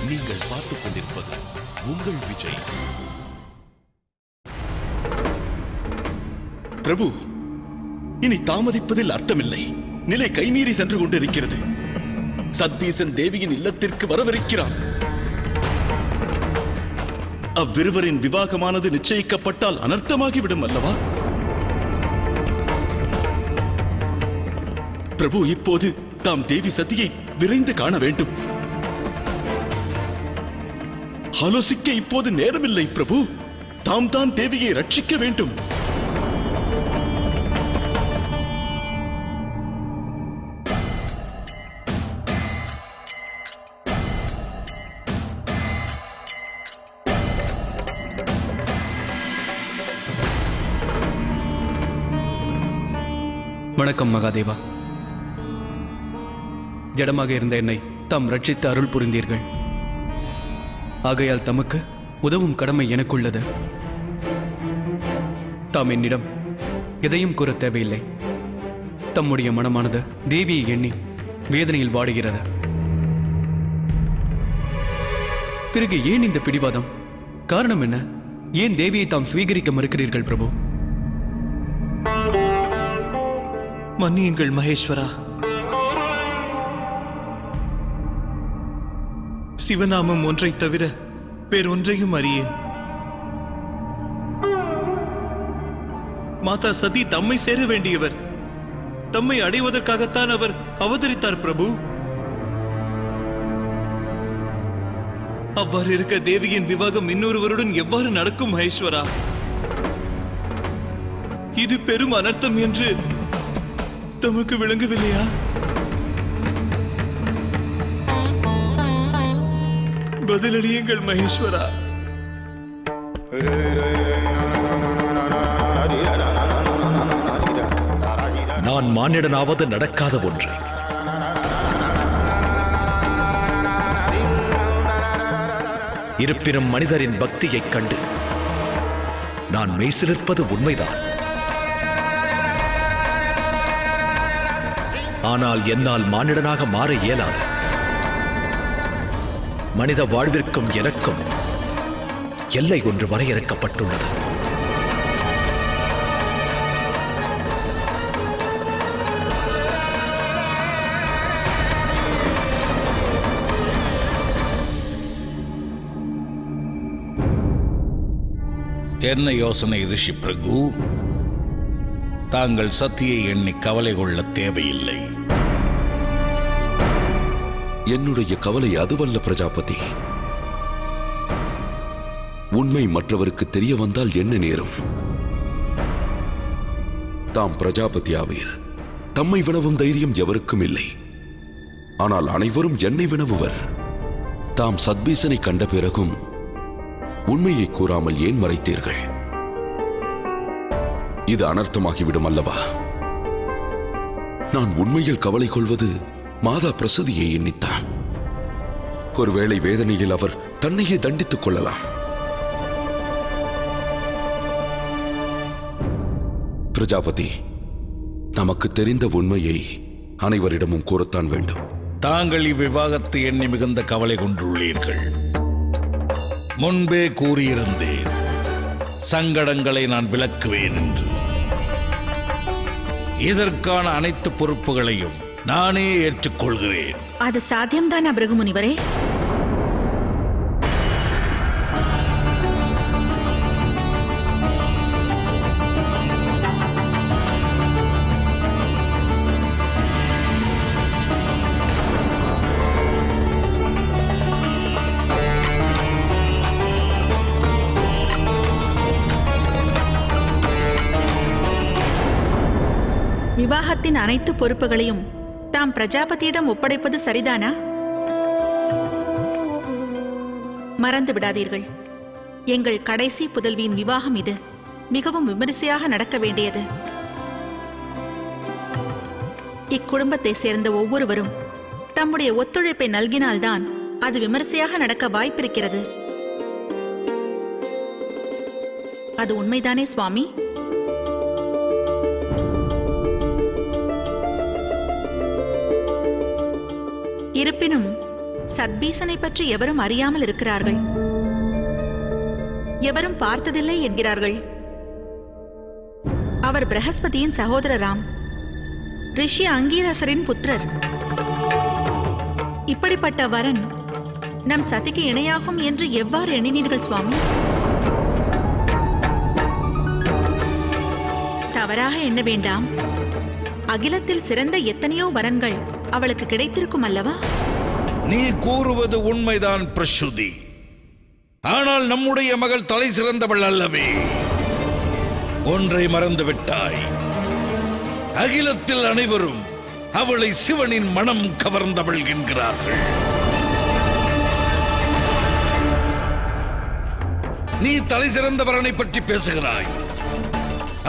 நீங்கள் பார்த்துக் கொண்டிருப்பது உங்கள் விஜய். பிரபு, இனி தாமதிப்பதில் அர்த்தமில்லை. நிலை கைமீறி சென்று கொண்டிருக்கிறது. சத்பீசன் தேவியின் இல்லத்திற்கு வரவிருக்கிறான். அவ்விருவரின் விவாகமானது நிச்சயிக்கப்பட்டால் அனர்த்தமாகிவிடும் அல்லவா? பிரபு, இப்போது தாம் தேவி சதியை விரைந்து காண வேண்டும். ஆலோசிக்க இப்போது நேரமில்லை பிரபு. தாம் தான் தேவியை ரட்சிக்க வேண்டும். வணக்கம் மகாதேவா. ஜடமாக இருந்த என்னை தாம் ரட்சித்து அருள் புரிந்தீர்கள். ஆகையால் தமக்கு உதவும் கடமை எனக்குள்ளது. தாம் என்னிடம் எதையும் கூற தேவையில்லை. தம்முடைய மனமானது தேவியை எண்ணி வேதனையில் வாடுகிறது. பிறகு ஏன் இந்த பிடிவாதம்? காரணம் என்ன? ஏன் தேவியை தாம் சுவீகரிக்க மறுக்கிறீர்கள் பிரபு? மன்னியுங்கள் மகேஸ்வரா. சிவநாமம் ஒன்றை தவிர வேறொன்றையும் அறியேன். மாதா சதி தம்மை சேர வேண்டியவர். தம்மை அடைவதற்காகத்தான் அவர் அவதரித்தார் பிரபு. அவ்வாறு இருக்க தேவியின் விவாகம் இன்னொருவருடன் எவ்வாறு நடக்கும் மகேஸ்வரா? இது பெரும் அனர்த்தம் என்று தமக்கு விளங்கவில்லையா? பதிலளியுங்கள் மகேஸ்வரா. நான் மானிடனாவது நடக்காத ஒன்று. இருப்பினும் மனிதரின் பக்தியைக் கண்டு நான் மெய்சிலிருப்பது உண்மைதான். ஆனால் என்னால் மானிடனாக மாற இயலாது. மனித வாழ்விற்கும் எனக்கும் எல்லை ஒன்று வரையறுக்கப்பட்டுள்ளது. என்ன யோசனை ரிஷி பிரகு? தாங்கள் சத்தியை எண்ணி கவலை கொள்ள தேவையில்லை. என்னுடைய கவலை அதுவல்ல பிரஜாபதி. உண்மை மற்றவருக்கு தெரிய வந்தால் என்ன நேரும்? தாம் பிரஜாபதி ஆவீர். தம்மை வினவும் தைரியம் எவருக்கும் இல்லை. ஆனால் அனைவரும் என்னை வினவுவர். தாம் சத்பீசனை கண்ட பிறகும் உண்மையை கூறாமல் ஏன் மறைத்தீர்கள்? இது அனர்த்தமாகிவிடும் அல்லவா? நான் உண்மையில் கவலை கொள்வது மாதா பிரசதியை எண்ணித்தான். ஒருவேளை வேதனையில் அவர் தன்னையே தண்டித்துக் கொள்ளலாம். பிரஜாபதி, நமக்கு தெரிந்த உண்மையை அனைவரிடமும் கூறத்தான் வேண்டும். தாங்கள் இவ்விவாகத்தை எண்ணி மிகுந்த கவலை கொண்டுள்ளீர்கள். முன்பே கூறியிருந்தேன், சங்கடங்களை நான் விளக்குவேன் என்று. இதற்கான அனைத்து பொறுப்புகளையும் நானே ஏற்றுக்கொள்கிறேன். அது சாத்தியம்தான் பிருகு முனிவரே. விவாகத்தின் அனைத்து பொறுப்புகளையும் தாம் பிரஜாபதியிடம் ஒப்படைப்பது சரிதானா? மறந்து விடாதீர்கள், எங்கள் கடைசி புதல்வியின் விவாகம் இது. மிகவும் விமரிசையாக நடக்க வேண்டியது. இக்குடும்பத்தை சேர்ந்த ஒவ்வொருவரும் தம்முடைய ஒத்துழைப்பை நல்கினால்தான் அது விமரிசையாக நடக்க வாய்ப்பிருக்கிறது. அது உண்மைதானே சுவாமி? இருப்பினும் சத்பீசனை பற்றி எவரும் அறியாமல் இருக்கிறார்கள். எவரும் பார்த்ததில்லை என்கிறார்கள். அவர் பிரகஸ்பதியின் சகோதரராம், ரிஷி அங்கீரசரின் புத்திரர். இப்படிப்பட்ட வரன் நம் சதிக்கு இணையாகும் என்று எவ்வாறு எண்ணினீர்கள் சுவாமி? தவறாக எண்ண வேண்டாம். அகிலத்தில் சிறந்த எத்தனையோ வரன்கள் அவளுக்கு கிடைத்திருக்கும் அல்லவா? நீ கூறுவது உண்மைதான் பிரசுதி. ஆனால் நம்முடைய மகள் தலை சிறந்தவள் அல்லவே. ஒன்றை மறந்துவிட்டாய். அகிலத்தில் அனைவரும் அவளை சிவனின் மனம் கவர்ந்தவள் என்கிறார்கள். நீ தலை சிறந்த வரனை பற்றி பேசுகிறாய்.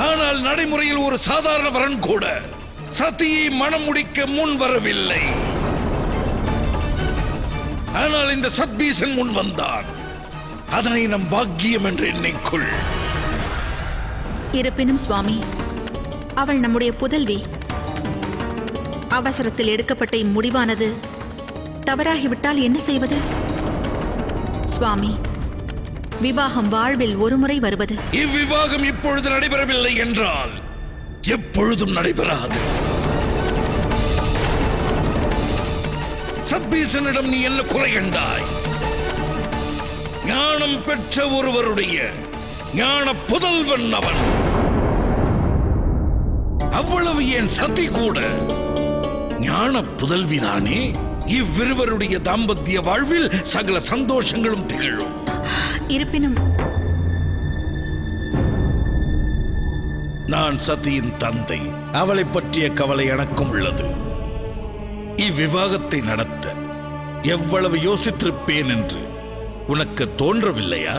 ஆனால் நடைமுறையில் ஒரு சாதாரண வரன் கூட சதியை மனம் முடிக்க முன் வரவில்லை. ஆனால் இந்த சத்பீசன் முன் வந்தான். அதனை நம் பாக்கியம் என்று எண்ணிக்கொள். இருப்பினும் சுவாமி, அவள் நம்முடைய புதல்வி. அவசரத்தில் எடுக்கப்பட்ட இம்முடிவானது தவறாகிவிட்டால் என்ன செய்வது? சுவாமி, விவாகம் வாழ்வில் ஒருமுறை வருவது. இவ்விவாகம் இப்பொழுது நடைபெறவில்லை என்றால் எப்பொழுதும் நடைபெறாது. சத்பீசனிடம் நீ என்ன குறை கண்டாய்? ஞானம் பெற்ற ஒருவருடைய ஞான புதல்வன் அவன். அவ்வளவு ஏன் சதி கூட ஞான புதல்விதானே. இவ்விருவருடைய தாம்பத்திய வாழ்வில் சகல சந்தோஷங்களும் திகழும். இருப்பினும் நான் சதியின் தந்தை. அவளை பற்றிய கவலை எனக்கும் உள்ளது. இவ்விவாகத்தை நடத்த எவ்வளவு யோசித்திருப்பேன் என்று உனக்கு தோன்றவில்லையா?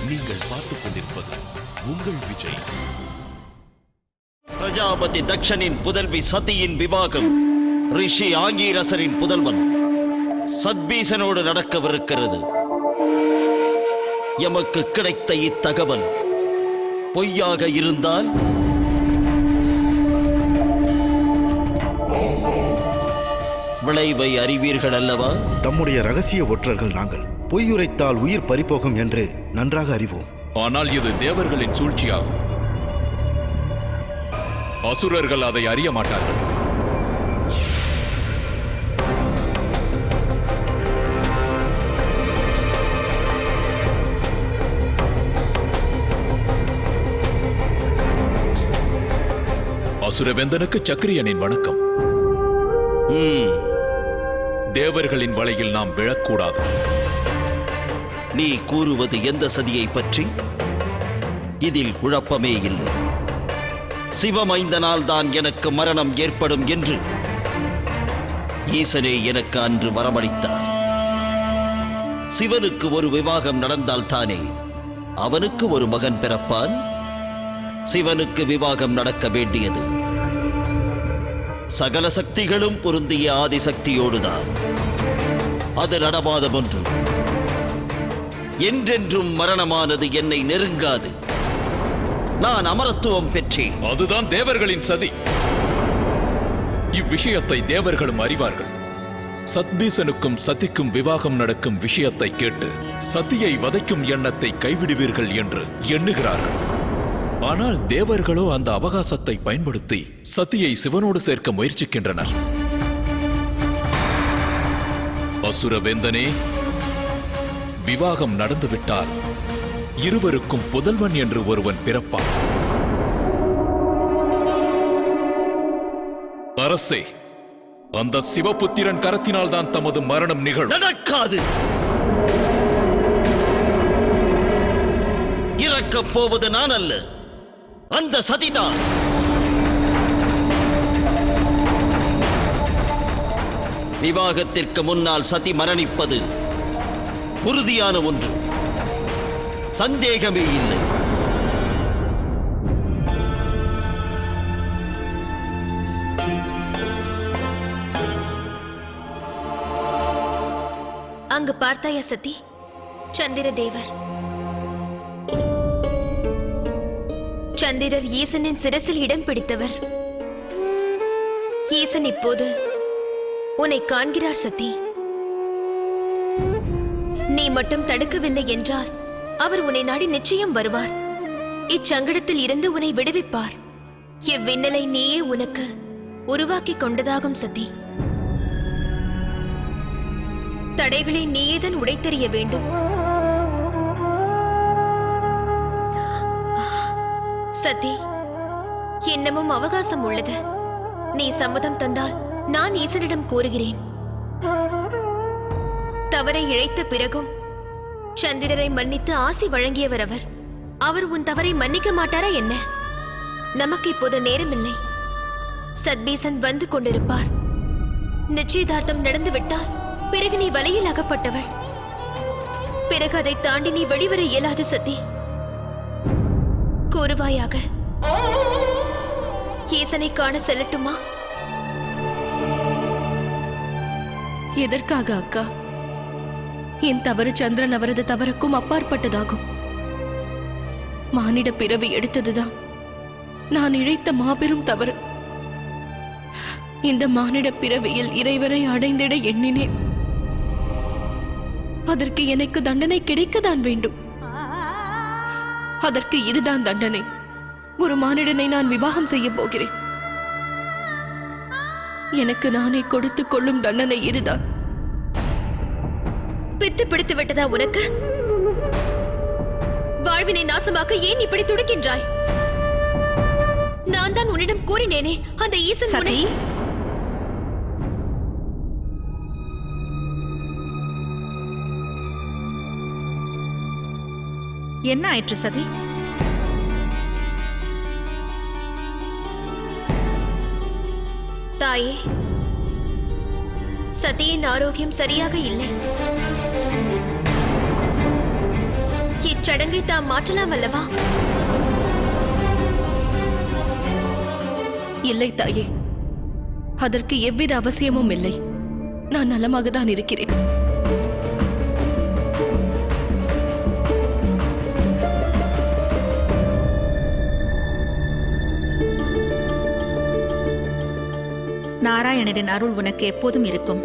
நீங்கள் பார்த்துக் கொண்டிருப்பது உங்கள் விஜய். பிரஜாபதி தக்ஷனின் புதல்வி சதியின் விவாகம் ரிஷி ஆங்கீரசரின் புதல்வன் சத்பீசனோடு நடக்கவிருக்கிறது. எமக்கு கிடைத்த இத்தகவல் பொய்யாக இருந்தால் விளைவை அறிவீர்கள் அல்லவா? தம்முடைய ரகசிய ஒற்றர்கள் நாங்கள். பொய்யுரைத்தால் உயிர் பறிபோகும் என்று நன்றாக அறிவோம். ஆனால் இது தேவர்களின் சூழ்ச்சியாகும். அசுரர்கள் அதை அறிய மாட்டார்கள். அசுரவேந்தனுக்கு சக்கிரியனின் வணக்கம். தேவர்களின் வலையில் நாம் விழக்கூடாது. நீ கூறுவது எந்த சதியை பற்றி? இதில் குழப்பமே இல்லை. சிவமைந்தனால் தான் எனக்கு மரணம் ஏற்படும் என்று ஈசனே எனக்கு அன்று வரமளித்தார். சிவனுக்கு ஒரு விவாகம் நடந்தால் தானே அவனுக்கு ஒரு மகன் பிறப்பான். சிவனுக்கு விவாகம் நடக்க வேண்டியது சகல சக்திகளும் பொருந்திய ஆதிசக்தியோடுதான். அது நடவாத ஒன்று. என்றென்றும் மரணமானது என்னை நெருங்காது. நான் அமரத்துவம் பெற்றேன். அதுதான் தேவர்களின் சதி. இவ்விஷயத்தை தேவர்களும் அறிவார்கள். சத்பீசனுக்கும் சதிக்கும் விவாகம் நடக்கும் விஷயத்தை கேட்டு சதியை வதைக்கும் எண்ணத்தை கைவிடுவீர்கள் என்று எண்ணுகிறார்கள். ஆனால் தேவர்களோ அந்த அவகாசத்தை பயன்படுத்தி சதியை சிவனோடு சேர்க்க முயற்சிக்கின்றனர். அசுரவேந்தனே, விவாகம் நடந்துவிட்டால் இருவருக்கும் புதல்வன் என்று ஒருவன் பிறப்பான். அரசே, அந்த சிவபுத்திரன் கரத்தினால் தான் தமது மரணம் நிகழும். நடக்காது. இறக்கப் போவது நான் அல்ல, அந்த சதிதான். விவாகத்திற்கு முன்னால் சதி மரணிப்பது உறுதியான ஒன்று, சந்தேகமே இல்லை. அங்கு பார்த்தாயா சதி? சந்திர தேவர். சந்திரர் ஈசனின் சிரசில் இடம் பிடித்தவர். ஈசன் இப்போது உன்னை காண்கிறார் சதி. நீ மட்டும் தடுக்கவில்லை என்றால் அவர் உன்னை நாடி நிச்சயம் வருவார். இச்சங்கடத்தில் இருந்து உன்னை விடுவிப்பார். இவ்விண்ணலை நீயே உனக்கு உருவாக்கி கொண்டதாகும் சதி. தடைகளை நீயேதான் உடைத்தெறிய வேண்டும். சதி, இன்னமும் அவகாசம் உள்ளது. நீ சம்மதம் தந்தால் நான் ஈசனிடம் கூறுகிறேன். தவறை இழைத்த பிறகும் சந்திரரை மன்னித்து ஆசி வழங்கியவர் அவர். அவர் உன் தவறை மன்னிக்க மாட்டாரா என்ன? நமக்கு இப்போது நேரமில்லை. சத்பீசன் வந்து கொண்டிருப்பார். நிச்சயதார்த்தம் நடந்துவிட்டால் பிறகு நீ வலையில் அகப்பட்டவள். பிறகு அதை தாண்டி நீ வெளிவர இயலாது சதி. கூறுவாயாக, ஈசனை காண செல்லட்டுமா? எதற்காக அக்கா? என் தவறு சந்திரன் அவரது தவறுக்கும் அப்பாற்பட்டதாகும். மானிட பிறவி எடுத்ததுதான் நான் இழைத்த மாபெரும் தவறு. இந்த மானிட பிறவியில் இறைவனை அடைந்திட எண்ணினேன். அதற்கு எனக்கு தண்டனை கிடைக்கத்தான் வேண்டும். அதற்கு இதுதான் தண்டனை. ஒரு மானிடனை நான் விவாகம் செய்ய போகிறேன். எனக்கு நானே கொடுத்துக் கொள்ளும் தண்டனை இதுதான். பித்து பிடித்து விட்டதா உனக்கு? வாழ்வினை நாசமாக்க ஏன் இப்படி துடிக்கின்றாய்? நான் தான் உன்னிடம் கூறினேனே, அந்த ஈசன் சதி, என்ன ஆயிற்று சதி? தாயே, சதியின் ஆரோக்கியம் சரியாக இல்லை. இச்சடங்கை தாம் மாற்றலாம் அல்லவா? இல்லை தாயே, அதற்கு எவ்வித அவசியமும் இல்லை. நான் நலமாக தான் இருக்கிறேன். நாராயணரின் அருள் உனக்கு எப்போதும் இருக்கும்.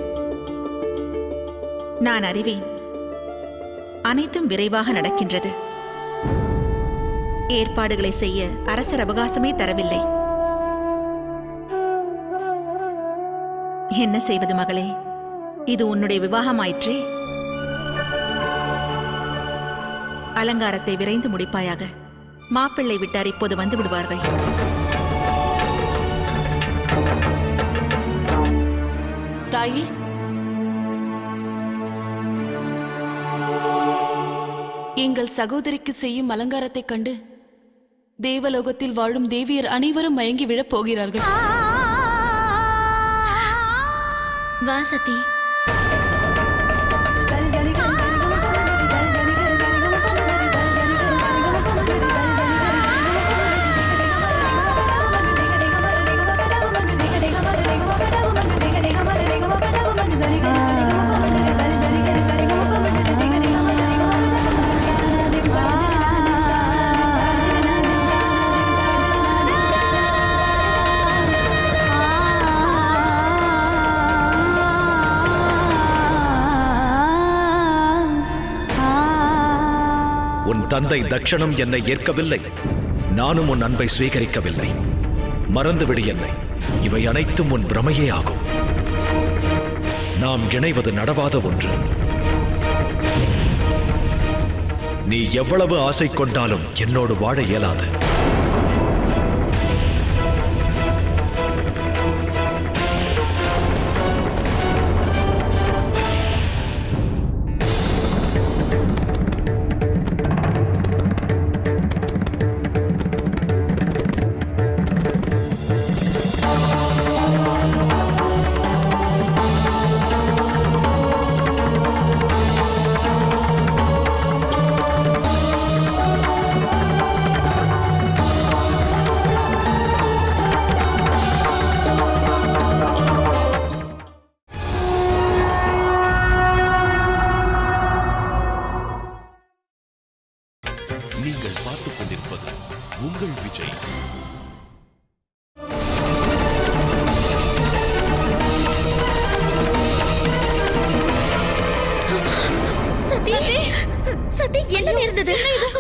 நான் அறிவேன். அனைத்தும் விரைவாக நடக்கின்றது. ஏற்பாடுகளை செய்ய அரசர் அவகாசமே தரவில்லை. என்ன செய்வது மகளே? இது உன்னுடைய விவாகமாயிற்றே. அலங்காரத்தை விரைந்து முடிப்பாயாக. மாப்பிள்ளை விட்டார் இப்போது வந்து விடுவார்கள். தாயே, எங்கள் சகோதரிக்கு செய்யும் அலங்காரத்தைக் கண்டு தேவலோகத்தில் வாழும் தேவியர் அனைவரும் மயங்கி விழப் போகிறார்கள். வா சதி. உன் தந்தை தட்சணம் என்னை ஏற்கவில்லை. நானும் உன் அன்பை சுவீகரிக்கவில்லை. மறந்துவிடு என்னை. இவை அனைத்தும் உன் பிரமையே ஆகும். நாம் இணைவது நடவாத ஒன்று. நீ எவ்வளவு ஆசை கொண்டாலும் என்னோடு வாழ இயலாது.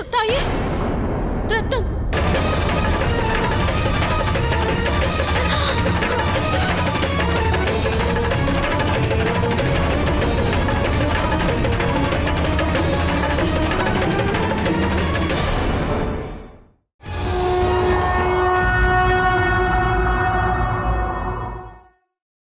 தாயே, ரத்தம்!